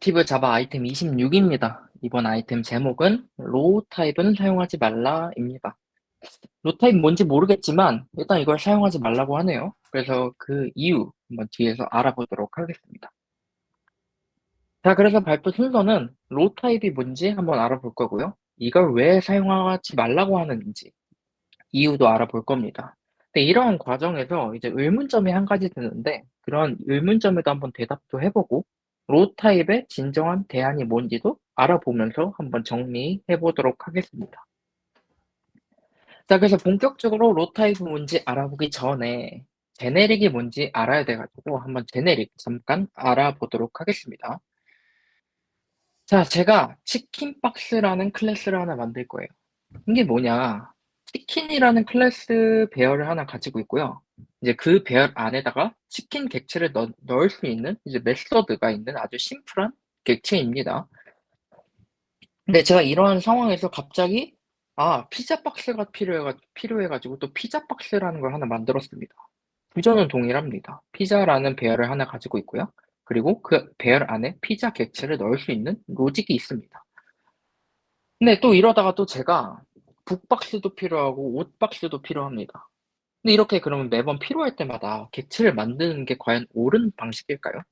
팁을 잡아 아이템 26입니다. 이번 아이템 제목은 로우 타입은 사용하지 말라입니다. 로우 타입 뭔지 모르겠지만 일단 이걸 사용하지 말라고 하네요. 그래서 그 이유 한번 뒤에서 알아보도록 하겠습니다. 자, 그래서 발표 순서는 로우 타입이 뭔지 한번 알아볼 거고요. 이걸 왜 사용하지 말라고 하는지 이유도 알아볼 겁니다. 근데 이러한 과정에서 이제 의문점이 한 가지 드는데 그런 의문점에도 한번 대답도 해보고 로 타입의 진정한 대안이 뭔지도 알아보면서 한번 정리해 보도록 하겠습니다. 자, 그래서 본격적으로 로 타입이 뭔지 알아보기 전에 제네릭이 뭔지 알아야 돼가지고 한번 제네릭 잠깐 알아보도록 하겠습니다. 자, 제가 치킨 박스라는 클래스를 하나 만들 거예요. 이게 뭐냐? 치킨이라는 클래스 배열을 하나 가지고 있고요. 이제 그 배열 안에다가 치킨 객체를 넣을 수 있는 이제 메서드가 있는 아주 심플한 객체입니다. 근데 제가 이러한 상황에서 갑자기 피자 박스가 필요해가지고 또 피자 박스라는 걸 하나 만들었습니다. 구조는 동일합니다. 피자라는 배열을 하나 가지고 있고요. 그리고 그 배열 안에 피자 객체를 넣을 수 있는 로직이 있습니다. 근데 또 이러다가 또 제가 북박스도 필요하고 옷박스도 필요합니다. 근데 이렇게 그러면 매번 필요할 때마다 객체를 만드는 게 과연 옳은 방식일까요?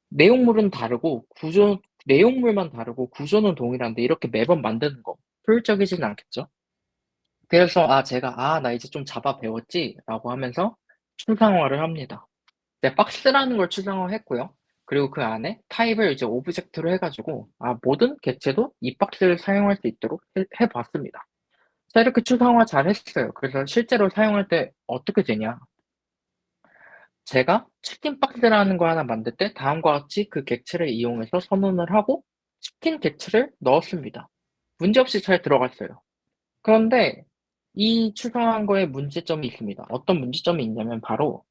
내용물은 다르고 내용물만 다르고 구조는 동일한데 이렇게 매번 만드는 거 효율적이지는 않겠죠? 그래서 제가 나 이제 좀 자바 배웠지라고 하면서 추상화를 합니다. 네, 박스라는 걸 추상화했고요. 그리고 그 안에 타입을 이제 오브젝트로 해가지고 모든 객체도 이 박스를 사용할 수 있도록 해봤습니다. 자, 이렇게 추상화 잘 했어요. 그래서 실제로 사용할 때 어떻게 되냐? 제가 치킨 박스라는 거 하나 만들 때 다음과 같이 그 객체를 이용해서 선언을 하고 치킨 객체를 넣었습니다. 문제없이 잘 들어갔어요. 그런데 이 추상한 거에 문제점이 있습니다. 어떤 문제점이 있냐면 바로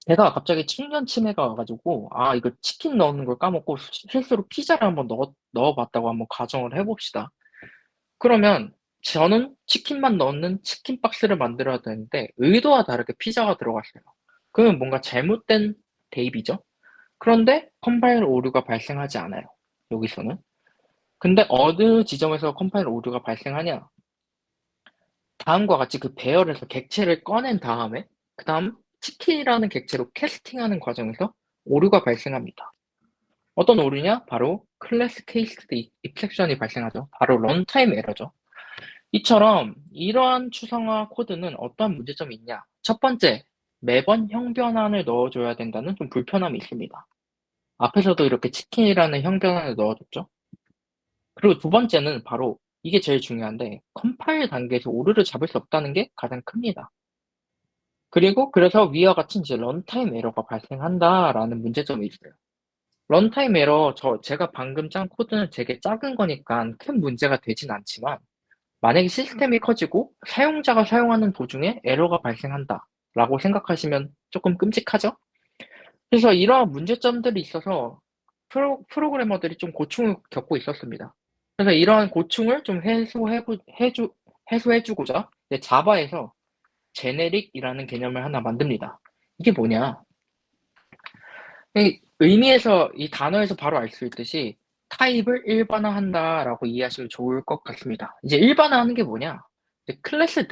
제가 갑자기 충전 치매가 와가지고 이거 치킨 넣는 걸 까먹고 실수로 피자를 한번 넣어봤다고 한번 가정을 해봅시다. 그러면 저는 치킨만 넣는 치킨 박스를 만들어야 되는데 의도와 다르게 피자가 들어갔어요. 그러면 뭔가 잘못된 대입이죠. 그런데 컴파일 오류가 발생하지 않아요. 여기서는. 근데 어느 지점에서 컴파일 오류가 발생하냐? 다음과 같이 그 배열에서 객체를 꺼낸 다음에 그다음 치킨이라는 객체로 캐스팅하는 과정에서 오류가 발생합니다. 어떤 오류냐? 바로 클래스 케이스 익셉션이 발생하죠. 바로 런타임 에러죠. 이처럼 이러한 추상화 코드는 어떠한 문제점이 있냐? 첫 번째, 매번 형변환을 넣어줘야 된다는 좀 불편함이 있습니다. 앞에서도 이렇게 치킨이라는 형변환을 넣어줬죠. 그리고 두 번째는 바로 이게 제일 중요한데 컴파일 단계에서 오류를 잡을 수 없다는 게 가장 큽니다. 그리고 그래서 위와 같이 이제 런타임 에러가 발생한다라는 문제점이 있어요. 런타임 에러 제가 방금 짠 코드는 되게 작은 거니까 큰 문제가 되진 않지만 만약에 시스템이 커지고 사용자가 사용하는 도중에 에러가 발생한다라고 생각하시면 조금 끔찍하죠? 그래서 이러한 문제점들이 있어서 프로그래머들이 좀 고충을 겪고 있었습니다. 그래서 이러한 고충을 좀 해소해주고자 자바에서 제네릭이라는 개념을 하나 만듭니다. 이게 뭐냐? 이 의미에서 이 단어에서 바로 알 수 있듯이 타입을 일반화한다라고 이해하시면 좋을 것 같습니다. 이제 일반화하는 게 뭐냐? 이제 클래스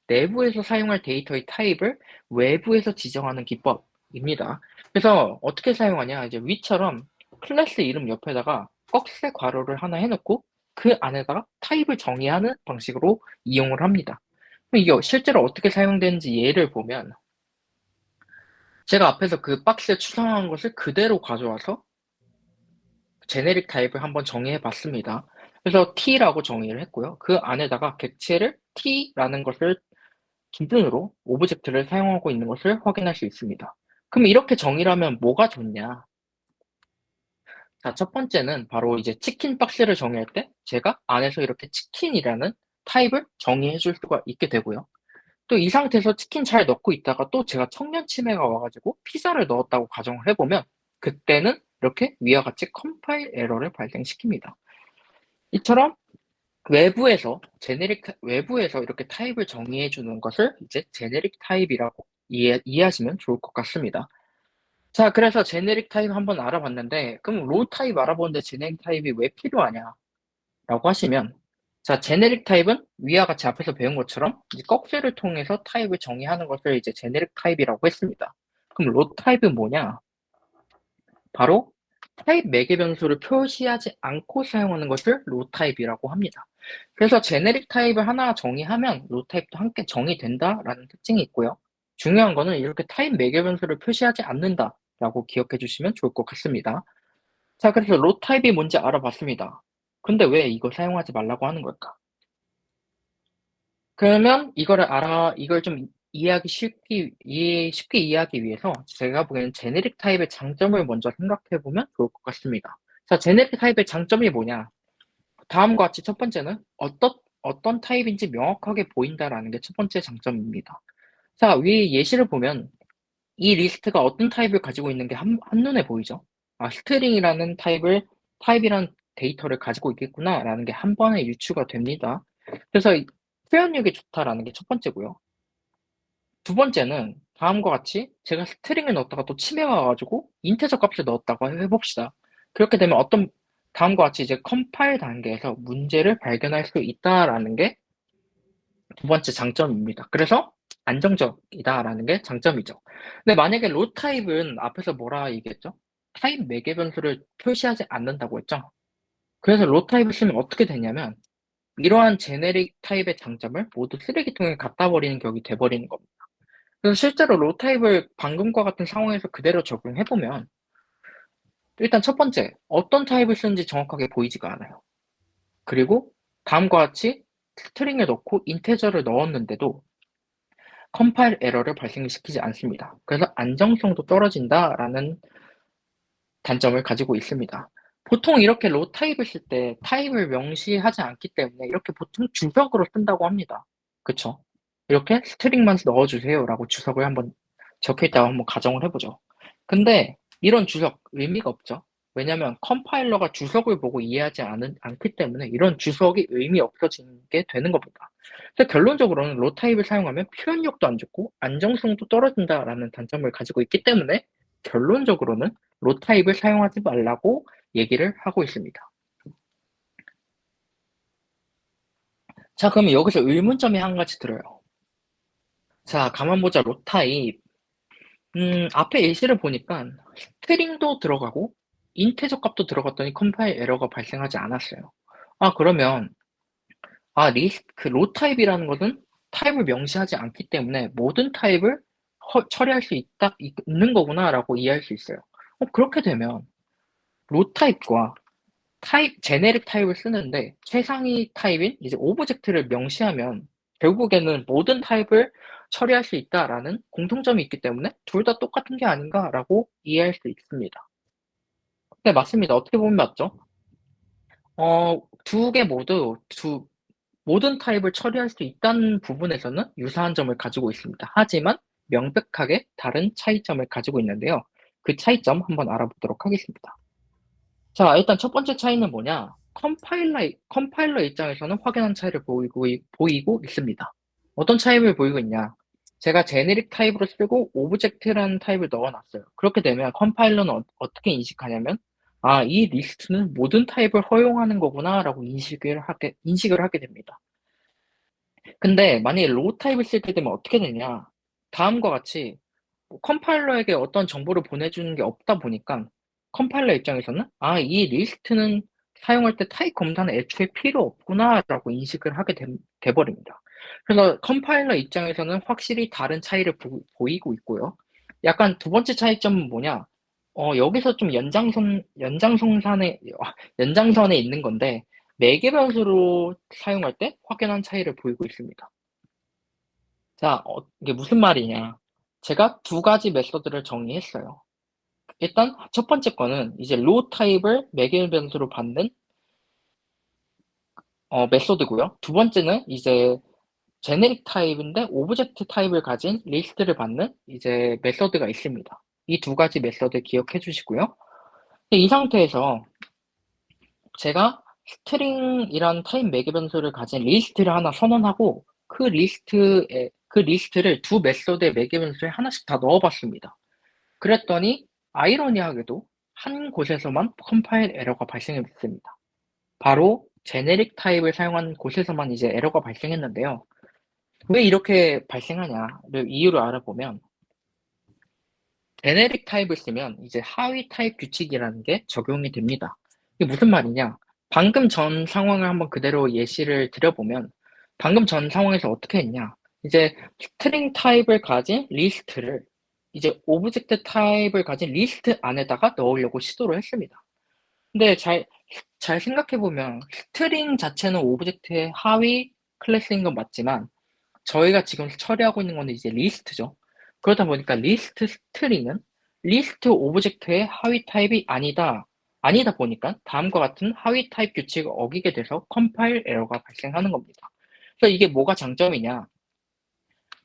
내부에서 사용할 데이터의 타입을 외부에서 지정하는 기법입니다. 그래서 어떻게 사용하냐? 이제 위처럼 클래스 이름 옆에다가 꺽쇠 괄호를 하나 해놓고 그 안에다가 타입을 정의하는 방식으로 이용을 합니다. 이게 실제로 어떻게 사용되는지 예를 보면 제가 앞에서 그 박스에 추상화한 것을 그대로 가져와서 제네릭 타입을 한번 정의해 봤습니다. 그래서 t라고 정의를 했고요. 그 안에다가 객체를 t라는 것을 기준으로 오브젝트를 사용하고 있는 것을 확인할 수 있습니다. 그럼 이렇게 정의를 하면 뭐가 좋냐? 자, 첫 번째는 바로 이제 치킨 박스를 정의할 때 제가 안에서 이렇게 치킨이라는 타입을 정의해 줄 수가 있게 되고요. 또 이 상태에서 치킨 잘 넣고 있다가 또 제가 청년 치매가 와가지고 피자를 넣었다고 가정을 해보면 그때는 이렇게 위와 같이 컴파일 에러를 발생시킵니다. 이처럼 외부에서 이렇게 타입을 정의해 주는 것을 이제 제네릭 타입이라고 이해하시면 좋을 것 같습니다. 자, 그래서 제네릭 타입 한번 알아봤는데, 그럼 로우 타입 알아보는데 제네릭 타입이 왜 필요하냐라고 하시면, 자, 제네릭 타입은 위와 같이 앞에서 배운 것처럼 이제 꺽쇠를 통해서 타입을 정의하는 것을 이제 제네릭 타입이라고 했습니다. 그럼 로우 타입은 뭐냐? 바로 타입 매개 변수를 표시하지 않고 사용하는 것을 로우 타입이라고 합니다. 그래서 제네릭 타입을 하나 정의하면 로우 타입도 함께 정의된다라는 특징이 있고요. 중요한 거는 이렇게 타입 매개 변수를 표시하지 않는다라고 기억해 주시면 좋을 것 같습니다. 자, 그래서 로우 타입이 뭔지 알아봤습니다. 근데 왜 이거 사용하지 말라고 하는 걸까? 그러면 이걸 좀 쉽게 이해하기 위해서 제가 보기에는 제네릭 타입의 장점을 먼저 생각해 보면 좋을 것 같습니다. 자, 제네릭 타입의 장점이 뭐냐? 다음과 같이 첫 번째는 어떤 타입인지 명확하게 보인다라는 게 첫 번째 장점입니다. 자, 위 예시를 보면 이 리스트가 어떤 타입을 가지고 있는 게 한눈에 보이죠? 아, 타입이라는 데이터를 가지고 있겠구나라는 게 한 번에 유추가 됩니다. 그래서 표현력이 좋다라는 게 첫 번째고요. 두 번째는 다음과 같이 제가 스트링을 넣었다가 또 침해가 와 가지고 인티저 값을 넣었다고 해 봅시다. 그렇게 되면 다음과 같이 이제 컴파일 단계에서 문제를 발견할 수 있다라는 게 두 번째 장점입니다. 그래서 안정적이다라는 게 장점이죠. 근데 만약에 로 타입은 앞에서 뭐라 얘기했죠? 타입 매개 변수를 표시하지 않는다고 했죠. 그래서 로 타입을 쓰면 어떻게 되냐면 이러한 제네릭 타입의 장점을 모두 쓰레기통에 갖다 버리는 격이 돼 버리는 겁니다. 그래서 실제로 로 타입을 방금과 같은 상황에서 그대로 적용해 보면 일단 첫 번째, 어떤 타입을 쓰는지 정확하게 보이지가 않아요. 그리고 다음과 같이 스트링을 넣고 인테저를 넣었는데도 컴파일 에러를 발생시키지 않습니다. 그래서 안정성도 떨어진다라는 단점을 가지고 있습니다. 보통 이렇게 로 타입을 쓸 때 타입을 명시하지 않기 때문에 이렇게 보통 주석으로 쓴다고 합니다. 그쵸? 이렇게 스트링만 넣어 주세요라고 주석을 한번 적혀 있다고 한번 가정을 해 보죠. 근데 이런 주석 의미가 없죠. 왜냐면 컴파일러가 주석을 보고 이해하지 않기 때문에 이런 주석이 의미 없어지는 게 되는 겁니다. 그래서 결론적으로는 로 타입을 사용하면 표현력도 안 좋고 안정성도 떨어진다라는 단점을 가지고 있기 때문에 결론적으로는 로 타입을 사용하지 말라고 얘기를 하고 있습니다. 자, 그러면 여기서 의문점이 한 가지 들어요. 자, 가만 보자, 로 타입. 앞에 예시를 보니까 스트링도 들어가고 인테저 값도 들어갔더니 컴파일 에러가 발생하지 않았어요. 아, 그러면 로 타입이라는 것은 타입을 명시하지 않기 때문에 모든 타입을 처리할 수 있는 거구나라고 이해할 수 있어요. 그렇게 되면 로 타입과 제네릭 타입을 쓰는데 최상위 타입인 이제 오브젝트를 명시하면 결국에는 모든 타입을 처리할 수 있다라는 공통점이 있기 때문에 둘 다 똑같은 게 아닌가라고 이해할 수 있습니다. 네, 맞습니다. 어떻게 보면 맞죠? 두 개 모두 모든 타입을 처리할 수 있다는 부분에서는 유사한 점을 가지고 있습니다. 하지만 명백하게 다른 차이점을 가지고 있는데요. 그 차이점 한번 알아보도록 하겠습니다. 자, 일단 첫 번째 차이는 뭐냐? 컴파일러 입장에서는 확연한 차이를 보이고 있습니다. 어떤 차이를 보이고 있냐? 제가 제네릭 타입으로 쓰고 오브젝트라는 타입을 넣어 놨어요. 그렇게 되면 컴파일러는 어떻게 인식하냐면 이 리스트는 모든 타입을 허용하는 거구나라고 인식을 하게 됩니다. 근데 만약에 로우 타입을 쓸 되면 어떻게 되냐? 다음과 같이 컴파일러에게 어떤 정보를 보내주는 게 없다 보니까 컴파일러 입장에서는 이 리스트는 사용할 때 타입 검사는 애초에 필요 없구나라고 인식을 하게 돼 버립니다. 그래서 컴파일러 입장에서는 확실히 다른 차이를 보이고 있고요. 약간 두 번째 차이점은 뭐냐? 여기서 좀 연장선에 있는 건데 매개 변수로 사용할 때 확연한 차이를 보이고 있습니다. 자, 이게 무슨 말이냐? 제가 두 가지 메서드를 정의했어요. 일단 첫 번째 거는 이제 로우 타입을 매개 변수로 받는 메서드고요. 두 번째는 이제 제네릭 타입인데 오브젝트 타입을 가진 리스트를 받는 이제 메서드가 있습니다. 이 두 가지 메서드 기억해 주시고요. 이 상태에서 제가 스트링이란 타입 매개 변수를 가진 리스트를 하나 선언하고 그 리스트를 두 메서드의 매개 변수에 하나씩 다 넣어 봤습니다. 그랬더니 아이러니하게도 한 곳에서만 컴파일 에러가 발생했습니다. 바로 제네릭 타입을 사용한 곳에서만 이제 에러가 발생했는데요. 왜 이렇게 발생하냐를 이유를 알아보면 제네릭 타입을 쓰면 이제 하위 타입 규칙이라는 게 적용이 됩니다. 이게 무슨 말이냐? 방금 전 상황을 한번 그대로 예시를 드려보면 방금 전 상황에서 어떻게 했냐? 이제 스트링 타입을 가진 리스트를 이제 오브젝트 타입을 가진 리스트 안에다가 넣으려고 시도를 했습니다. 근데 잘 생각해보면 스트링 자체는 오브젝트의 하위 클래스인 건 맞지만 저희가 지금 처리하고 있는 거는 이제 리스트죠. 그러다 보니까 리스트 스트링은 리스트 오브젝트의 하위 타입이 아니다 보니까 다음과 같은 하위 타입 규칙을 어기게 돼서 컴파일 에러가 발생하는 겁니다. 그래서 이게 뭐가 장점이냐?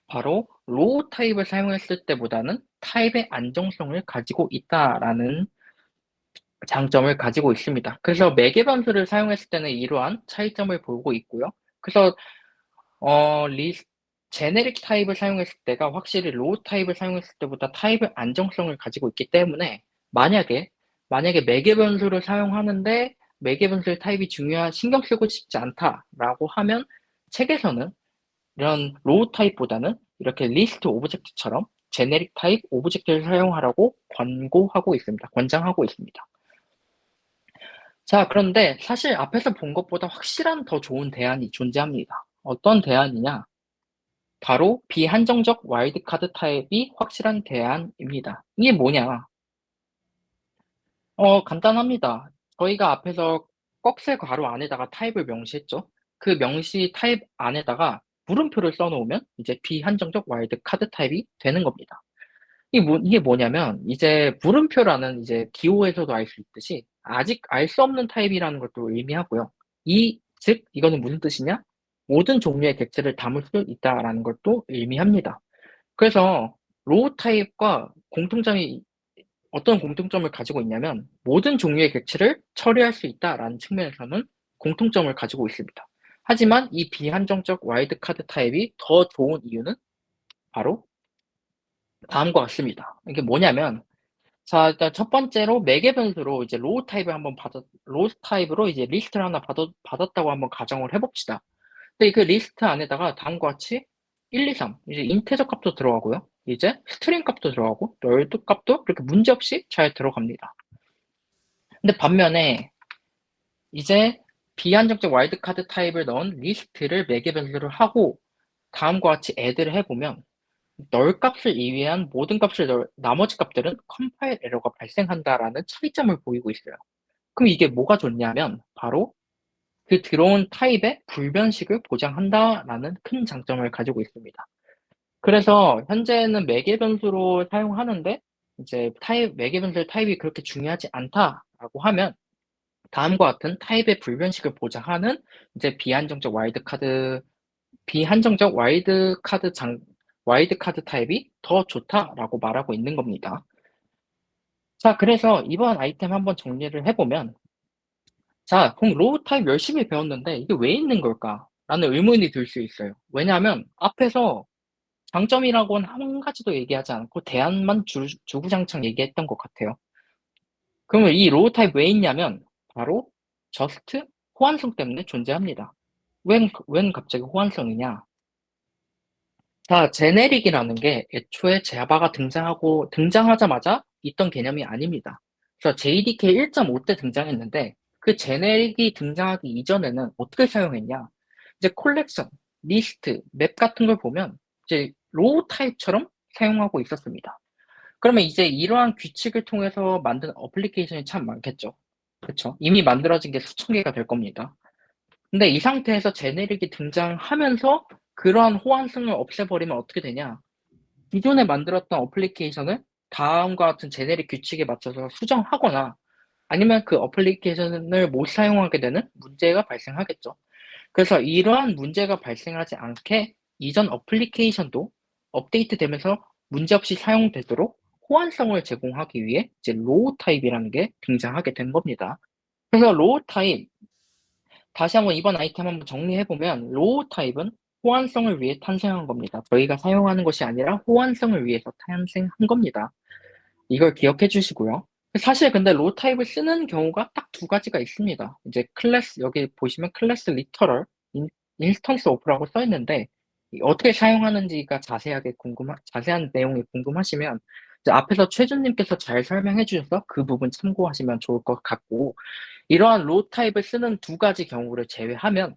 바로 로우 타입을 사용했을 때보다는 타입의 안정성을 가지고 있다라는 장점을 가지고 있습니다. 그래서 매개 변수를 사용했을 때는 이러한 차이점을 보고 있고요. 그래서 어 리스 제네릭 타입을 사용했을 때가 확실히 로우 타입을 사용했을 때보다 타입의 안정성을 가지고 있기 때문에 만약에 매개 변수를 사용하는데 매개 변수의 타입이 신경 쓰고 싶지 않다라고 하면 책에서는 이런 로우 타입보다는 이렇게 리스트 오브젝트처럼 제네릭 타입 오브젝트를 사용하라고 권장하고 있습니다. 자, 그런데 사실 앞에서 본 것보다 확실한 더 좋은 대안이 존재합니다. 어떤 대안이냐? 바로 비한정적 와일드카드 타입이 확실한 대안입니다. 이게 뭐냐? 간단합니다. 저희가 앞에서 꺽쇠 괄호 안에다가 타입을 명시했죠. 그 명시 타입 안에다가 물음표를 써놓으면 이제 비한정적 와일드카드 타입이 되는 겁니다. 이게 뭐냐면 이제 물음표라는 이제 기호에서도 알 수 있듯이 아직 알 수 없는 타입이라는 것도 의미하고요. 즉 이거는 무슨 뜻이냐? 모든 종류의 객체를 담을 수 있다라는 것도 의미합니다. 그래서 로우 타입과 공통점이 어떤 공통점을 가지고 있냐면 모든 종류의 객체를 처리할 수 있다라는 측면에서는 공통점을 가지고 있습니다. 하지만 이 비한정적 와일드카드 타입이 더 좋은 이유는 바로 다음과 같습니다. 이게 뭐냐면 자, 일단 첫 번째로 매개 변수로 이제 로우 타입으로 이제 리스트를 하나 받았다고 한번 가정을 해봅시다. 근데 그 리스트 안에다가 다음과 같이 1, 2, 3 이제 인테저 값도 들어가고요. 이제 스트링 값도 들어가고 월드 값도 그렇게 문제없이 잘 들어갑니다. 근데 반면에 이제 비한정적 와일드카드 타입을 넣은 리스트를 매개 변수를 하고 다음과 같이 애드를 해보면 널 값을 이외한 모든 값을 나머지 값들은 컴파일 에러가 발생한다라는 차이점을 보이고 있어요. 그럼 이게 뭐가 좋냐면 바로 그 들어온 타입의 불변식을 보장한다라는 큰 장점을 가지고 있습니다. 그래서 현재는 매개 변수로 사용하는데 이제 매개 변수의 타입이 그렇게 중요하지 않다라고 하면 다음과 같은 타입의 불변식을 보장하는 이제 비한정적 와일드카드 타입이 더 좋다라고 말하고 있는 겁니다. 자, 그래서 이번 아이템 한번 정리를 해보면 자, 그럼 로우 타입 열심히 배웠는데 이게 왜 있는 걸까? 라는 의문이 들 수 있어요. 왜냐하면 앞에서 장점이라고는 한 가지도 얘기하지 않고 대안만 주구장창 얘기했던 것 같아요. 그러면 이 로우 타입 왜 있냐면 바로 저스트 호환성 때문에 존재합니다. 웬 갑자기 호환성이냐? 자, 제네릭이라는 게 애초에 자바가 등장하자마자 있던 개념이 아닙니다. 그래서 JDK 1.5 때 등장했는데 그 제네릭이 등장하기 이전에는 어떻게 사용했냐? 이제 콜렉션, 리스트, 맵 같은 걸 보면 이제 로우 타입처럼 사용하고 있었습니다. 그러면 이제 이러한 규칙을 통해서 만든 어플리케이션이 참 많겠죠. 그쵸? 이미 만들어진 게 수천 개가 될 겁니다. 근데 이 상태에서 제네릭이 등장하면서 그러한 호환성을 없애버리면 어떻게 되냐? 기존에 만들었던 어플리케이션을 다음과 같은 제네릭 규칙에 맞춰서 수정하거나 아니면 그 어플리케이션을 못 사용하게 되는 문제가 발생하겠죠. 그래서 이러한 문제가 발생하지 않게 이전 어플리케이션도 업데이트되면서 문제없이 사용되도록 호환성을 제공하기 위해 이제 로우 타입이라는 게 등장하게 된 겁니다. 그래서 로우 타입 다시 한번 이번 아이템 한번 정리해보면 로우 타입은 호환성을 위해 탄생한 겁니다. 저희가 사용하는 것이 아니라 호환성을 위해서 탄생한 겁니다. 이걸 기억해 주시고요. 사실 근데 로우 타입을 쓰는 경우가 딱 두 가지가 있습니다. 이제 클래스 여기 보시면 클래스 리터럴 인스턴스 오프라고 써 있는데 어떻게 사용하는지가 자세한 내용이 궁금하시면 이제 앞에서 최준님께서 잘 설명해 주셔서 그 부분 참고하시면 좋을 것 같고, 이러한 로우 타입을 쓰는 두 가지 경우를 제외하면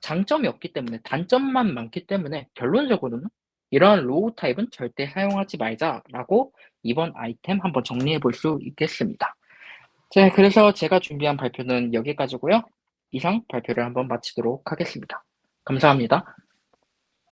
장점이 없기 때문에 단점만 많기 때문에 결론적으로는 이러한 로우 타입은 절대 사용하지 말자라고 이번 아이템 한번 정리해 볼 수 있겠습니다. 자, 그래서 제가 준비한 발표는 여기까지고요. 이상 발표를 한번 마치도록 하겠습니다. 감사합니다.